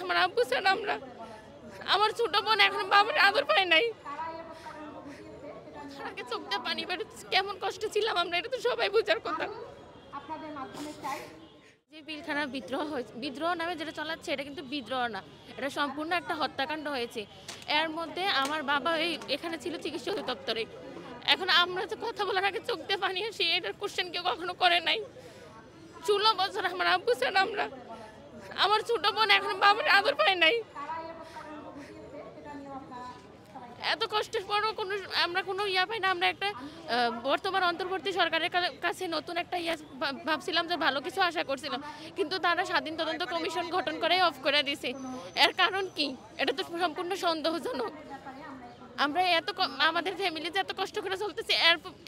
আমার আব্বু ছাড়া আমরা, আমার ছোট বোন এখন বাবার আদর পায় নাই। আগে চোখটা পানি বেরোচ্ছে, কেমন কষ্ট ছিলাম আমরা, এটা তো সবাই বোঝার কথা। যে পিলখানা বিদ্রোহ হয়েছে, বিদ্রোহ নামে যেটা চালাচ্ছে এটা কিন্তু বিদ্রোহ না, এটা সম্পূর্ণ একটা হত্যাকাণ্ড হয়েছে। এর মধ্যে আমার বাবা এখানে ছিল চিকিৎসা অধিদপ্তরে। এখন আমরা যে কথা বলার আগে চোখ দিয়ে পানি আসি, এটার কোশ্চেন কেউ কখনো করে নাই। 16 বছর আমার আব্বু ছাড়া আমরা, আমার ছোট বোন এখন বাবার আদর পায় নাই। এত কষ্টের পরও আমরা কোনো পাই না। আমরা একটা বর্তমান অন্তর্বর্তী সরকারের কাছে নতুন একটা ভাবছিলাম যে ভালো কিছু আশা করছিলাম, কিন্তু তারা স্বাধীন তদন্ত কমিশন গঠন করে অফ করে দিয়েছে। এর কারণ কি? এটা তো সম্পূর্ণ সন্দেহজনক। আমরা আমাদের ফ্যামিলিতে এত কষ্ট করে চলতেছে,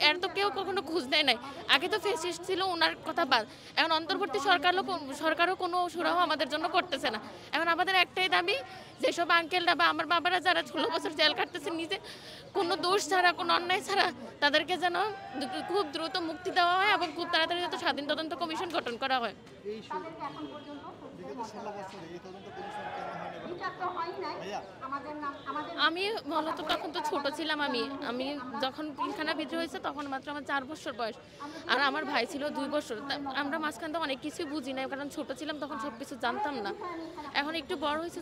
এর তো কেউ কখনো খোঁজ দেয় নাই। আগে তো ফেসিস্ট ছিল, ওনার কথা বাদ। এখন অন্তর্বর্তী সরকারও কোনো সুরাহ আমাদের জন্য করতেছে না। এখন আমাদের একটাই দাবি, যেসব আঙ্কেলরা বা আমার বাবারা যারা 16 বছর জেল কাটতেছে নিজে কোনো দোষ ছাড়া, কোনো অন্যায় ছাড়া, তাদেরকে যেন খুব দ্রুত মুক্তি দেওয়া হয় এবং খুব তাড়াতাড়ি যাতে স্বাধীন তদন্ত কমিশন গঠন করা হয়। আমি মূলত তখন তো ছোট ছিলাম। আমি যখন পিলখানা বিদ্রোহ হয়েছে তখন মাত্র আমার 4 বছর বয়স, আর আমার ভাই ছিল 2 বছর। আমরা মাঝখান থেকে অনেক কিছুই বুঝি না, কারণ ছোট ছিলাম, তখন সব কিছু জানতাম না। এখন একটু বড় হয়েছে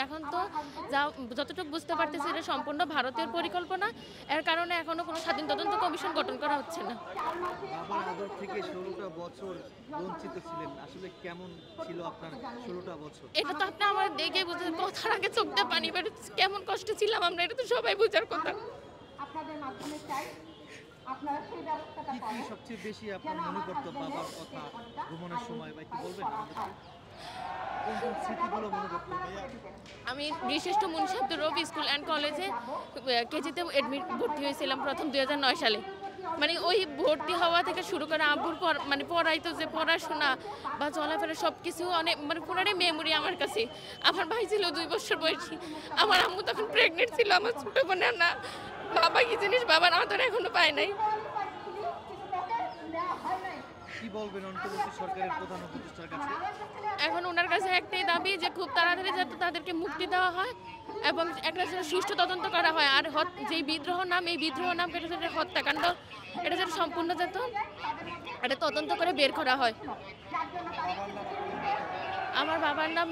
এখন তো যতটুকু বুঝতে পারতেছি এটা সম্পূর্ণ ভারতের পরিকল্পনা। এর কারণে এখনো কোনো স্বাধীন তদন্ত কমিশন গঠন করা হচ্ছে না। বাবার আদর থেকে 16টা বছর বঞ্চিত ছিলেন, আসলে কেমন ছিল আপনার 16টা বছর? এটা তো আপনি আমার দেখে বুঝতে, কথার আগে চোখটা পানি বেরোচ্ছে, কেমন কষ্ট ছিলাম আমরা, এটা তো সবাই বোঝার কথা। আপনাদের মাধ্যমে চাই আপনারা সেই ব্যবস্থাটা করেন। কি সবচেয়ে বেশি আপনার মনে পড়তো বাবার কথা ভ্রমণের সময়, বা একটু বলবেন আমাদের কোন কোন স্মৃতিগুলো মনে পড়তো? আমি বিশিষ্ট মুন্সি আব্দুর রউফ স্কুল অ্যান্ড কলেজে কেজিতে ভর্তি হয়েছিলাম প্রথম 2009 সালে। মানে ওই ভর্তি হওয়া থেকে শুরু করে আব্বুর পড়াইতো যে পড়াশোনা বা চলাফেরা সব কিছু অনেক পুরাটাই মেমোরি আমার কাছে। আমার ভাই ছিল 2 বছর বয়সী, আমার আম্মু তখন প্রেগনেন্ট ছিল, আমার ছোটো বোনের না। বাবা কি জিনিস, বাবার আদর এখনো পায় নাই। কি বলবেন অন্তর্বর্তী সরকারের প্রধান উপদেষ্টার কাছে? এখন ওনার কাছে একটাই দাবি যে খুব তাড়াতাড়ি যাতে তাদেরকে মুক্তি দেওয়া হয় এবং একটা সুষ্ঠু তদন্ত করা হয়। আর যে বিদ্রোহ নাম, এই বিদ্রোহ নাম এটা হত্যাকাণ্ড, এটা যেন সম্পূর্ণ যেত এটা তদন্ত করে বের করা হয়। আমার বাবার নাম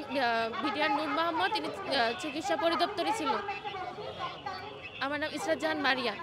বিডিআর নূর মোহাম্মদ, তিনি চিকিৎসা পরিদপ্তরে ছিল। আমার নাম ইসরাত জাহান মারিয়া।